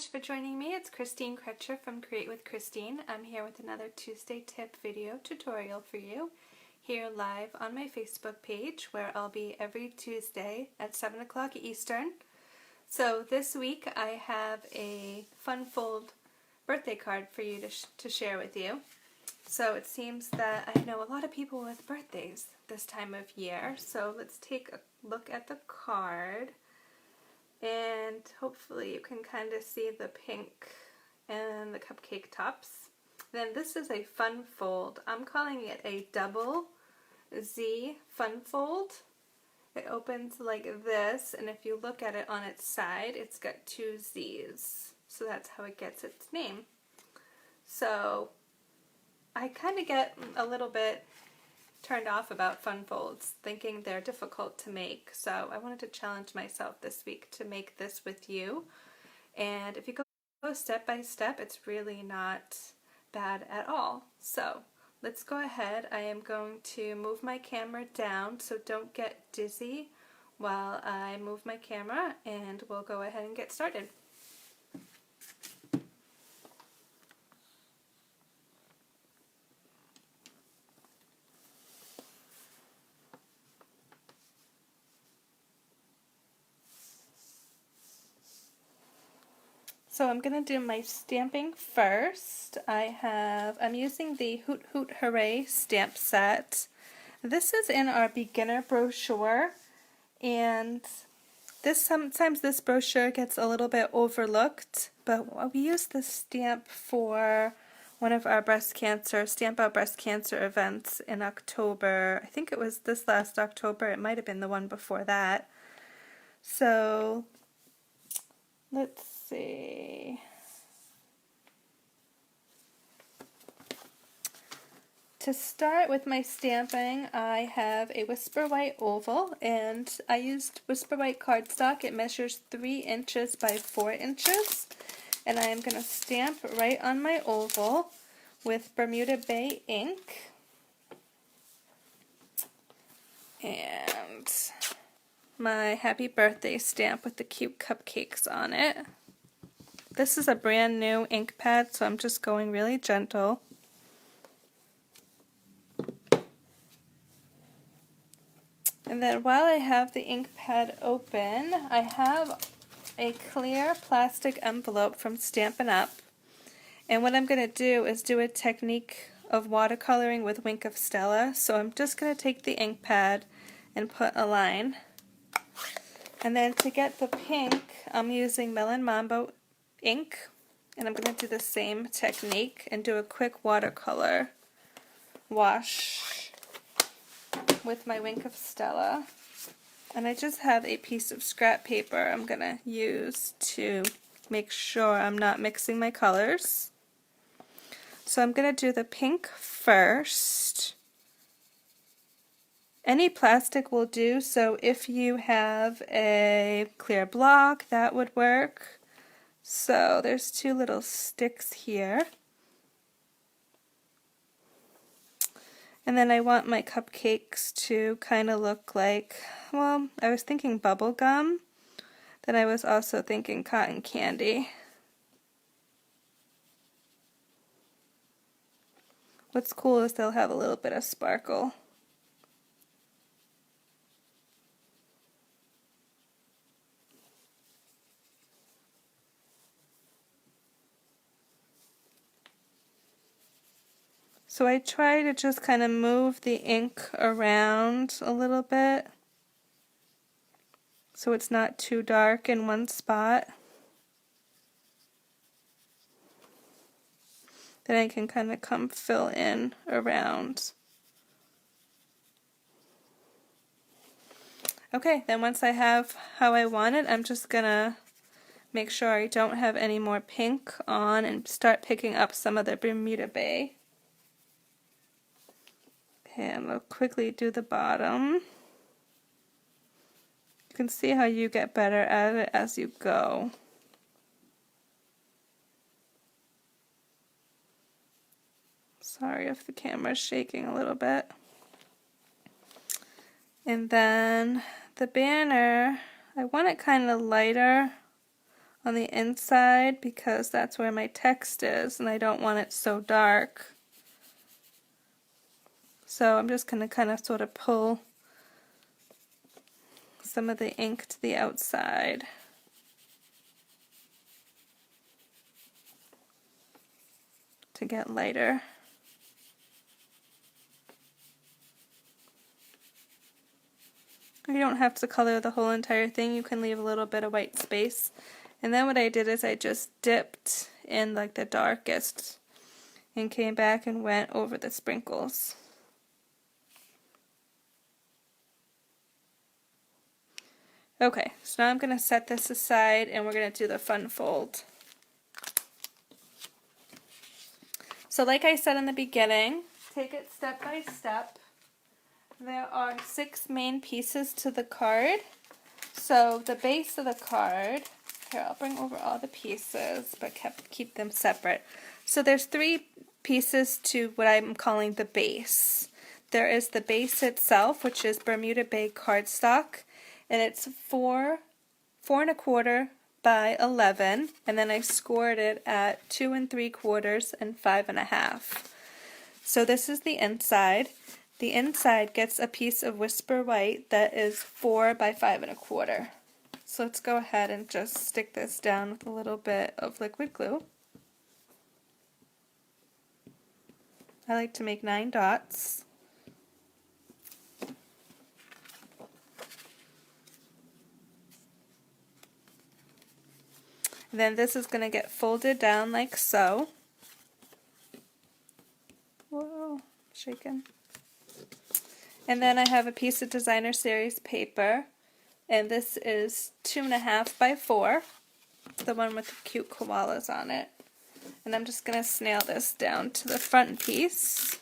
much for joining me. It's Christine Kretcher from Create with Christine. I'm here with another Tuesday tip video tutorial for you, here live on my Facebook page, where I'll be every Tuesday at 7 o'clock Eastern. So this week I have a fun fold birthday card for you to share with you. So it seems that I know a lot of people with birthdays this time of year. So let's take a look at the card. And hopefully you can kind of see the pink and the cupcake tops. Then this is a fun fold. I'm calling it a double Z fun fold. It opens like this, and if you look at it on its side, it's got two Z's. So that's how it gets its name. So I kind of get a little bit turned off about fun folds, thinking they're difficult to make. So I wanted to challenge myself this week to make this with you. And if you go step by step, it's really not bad at all. So let's go ahead. I am going to move my camera down, so don't get dizzy while I move my camera, and we'll go ahead and get started. So I'm going to do my stamping first. I'm using the Hoot Hoot Hooray stamp set. This is in our beginner brochure, and sometimes this brochure gets a little bit overlooked, but we used this stamp for one of our Stamp Out Breast Cancer events in October. I think it was this last October. It might have been the one before that. So let's see. To start with my stamping, I have a Whisper White oval, and I used Whisper White cardstock. It measures 3 inches by 4 inches, and I am going to stamp right on my oval with Bermuda Bay ink. And my happy birthday stamp with the cute cupcakes on it. This is a brand new ink pad, so I'm just going really gentle. And then while I have the ink pad open, I have a clear plastic envelope from Stampin' Up. And what I'm going to do is do a technique of watercoloring with Wink of Stella. So I'm just going to take the ink pad and put a line. And then to get the pink, I'm using Melon Mambo ink, and I'm going to do the same technique and do a quick watercolor wash with my Wink of Stella. And I just have a piece of scrap paper I'm going to use to make sure I'm not mixing my colors. So I'm going to do the pink first. Any plastic will do, so if you have a clear block, that would work. So there's 2 little sticks here. And then I want my cupcakes to kind of look like, well, I was thinking bubble gum, then I was also thinking cotton candy. What's cool is they'll have a little bit of sparkle. So I try to just kind of move the ink around a little bit so it's not too dark in one spot. Then I can kind of come fill in around. Okay, then once I have how I want it, I'm just going to make sure I don't have any more pink on and start picking up some of the Bermuda Bay. And we'll quickly do the bottom. You can see how you get better at it as you go. Sorry if the camera's shaking a little bit. And then the banner, I want it kind of lighter on the inside because that's where my text is and I don't want it so dark. So I'm just going to kind of sort of pull some of the ink to the outside. To get lighter. You don't have to color the whole entire thing, you can leave a little bit of white space. And then what I did is I just dipped in like the darkest and came back and went over the sprinkles. Okay, so now I'm going to set this aside and we're going to do the fun fold. So like I said in the beginning, take it step by step. There are 6 main pieces to the card. So the base of the card, here I'll bring over all the pieces, but keep them separate. So there's 3 pieces to what I'm calling the base. There is the base itself, which is Bermuda Bay Cardstock, and it's 4 1/4 by 11, and then I scored it at 2 3/4 and 5 1/2. So this is the inside. The inside gets a piece of Whisper White that is 4 by 5 1/4. So let's go ahead and just stick this down with a little bit of liquid glue. I like to make 9 dots. Then this is going to get folded down like so. Whoa, shaking. And then I have a piece of Designer Series paper, and this is 2 1/2 by 4, the one with the cute koalas on it. And I'm just going to snail this down to the front piece.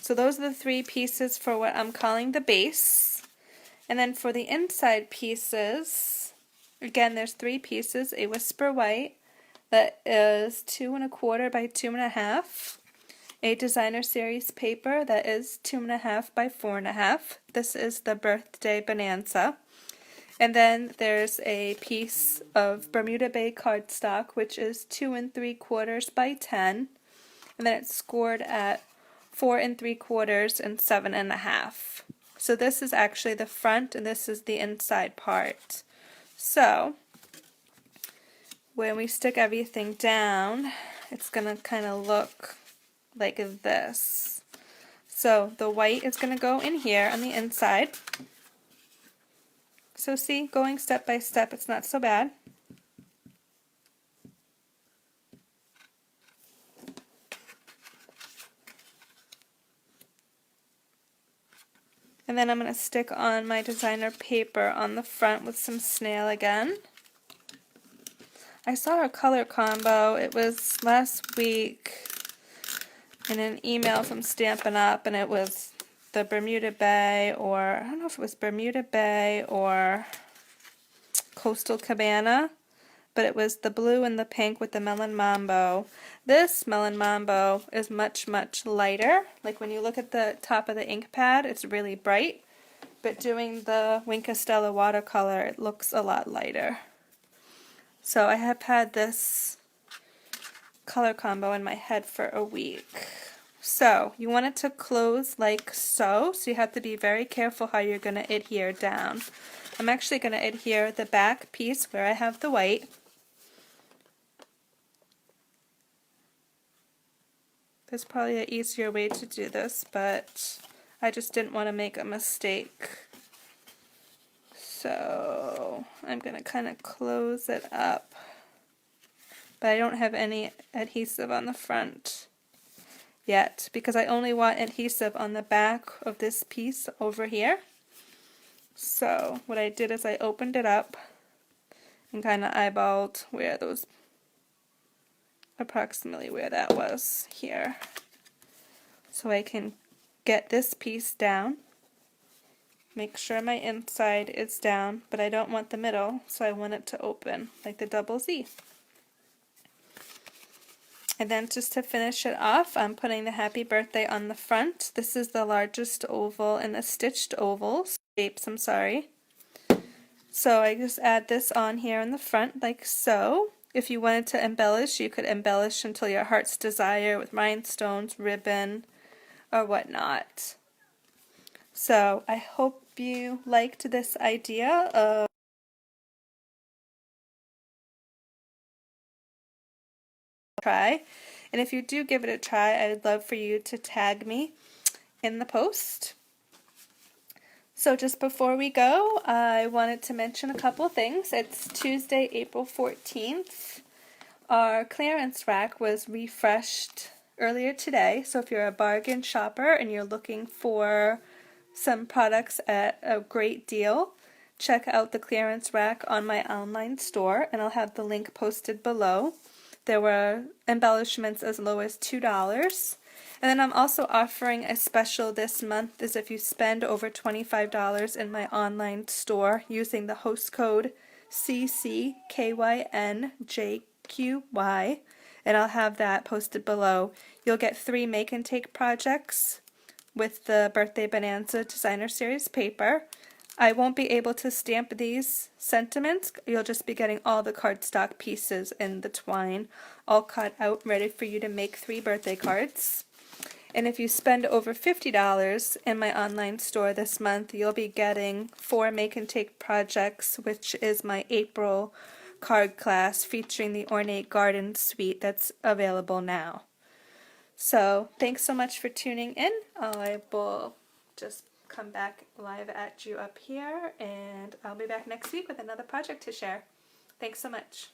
So those are the 3 pieces for what I'm calling the base. And then for the inside pieces, again there's 3 pieces, a Whisper White that is 2 1/4 by 2 1/2, a Designer Series paper that is 2 1/2 by 4 1/2. This is the Birthday Bonanza. And then there's a piece of Bermuda Bay Cardstock, which is 2 3/4 by 10, and then it's scored at 4 3/4 and 7 1/2. So this is actually the front and this is the inside part. So when we stick everything down, it's going to kind of look like this. So the white is going to go in here on the inside. So see, going step by step, it's not so bad. And then I'm going to stick on my designer paper on the front with some snail again. I saw a color combo, it was last week in an email from Stampin' Up, and it was the Bermuda Bay, or I don't know if it was Bermuda Bay or Coastal Cabana, but it was the blue and the pink with the Melon Mambo. This Melon Mambo is much, much lighter. Like when you look at the top of the ink pad, it's really bright, but doing the Wink Estella watercolor, it looks a lot lighter. So I have had this color combo in my head for a week. So you want it to close like so, so you have to be very careful how you're going to adhere down. I'm actually going to adhere the back piece where I have the white. There's probably an easier way to do this, but I just didn't want to make a mistake. So I'm going to kind of close it up, but I don't have any adhesive on the front yet because I only want adhesive on the back of this piece over here. So what I did is I opened it up and kind of eyeballed where those, approximately where that was here. So I can get this piece down. Make sure my inside is down, but I don't want the middle, so I want it to open like the double Z. And then just to finish it off, I'm putting the happy birthday on the front. This is the largest oval in the stitched ovals, shapes, I'm sorry. So I just add this on here in the front like so. If you wanted to embellish, you could embellish until your heart's desire with rhinestones, ribbon, or whatnot. So I hope you liked this idea of try. And if you do give it a try, I would love for you to tag me in the post. So just before we go, I wanted to mention a couple things. It's Tuesday, April 14th. Our clearance rack was refreshed earlier today, so if you're a bargain shopper and you're looking for some products at a great deal, check out the clearance rack on my online store, and I'll have the link posted below. There were embellishments as low as $2. And then I'm also offering a special this month, is if you spend over $25 in my online store using the host code CCKYNJQY, and I'll have that posted below. You'll get 3 make and take projects with the Birthday Bonanza Designer Series paper. I won't be able to stamp these sentiments. You'll just be getting all the cardstock pieces in the twine all cut out, ready for you to make 3 birthday cards. And if you spend over $50 in my online store this month, you'll be getting 4 make and take projects, which is my April card class featuring the Ornate Garden suite that's available now. So thanks so much for tuning in. I will just come back live at you up here, and I'll be back next week with another project to share. Thanks so much.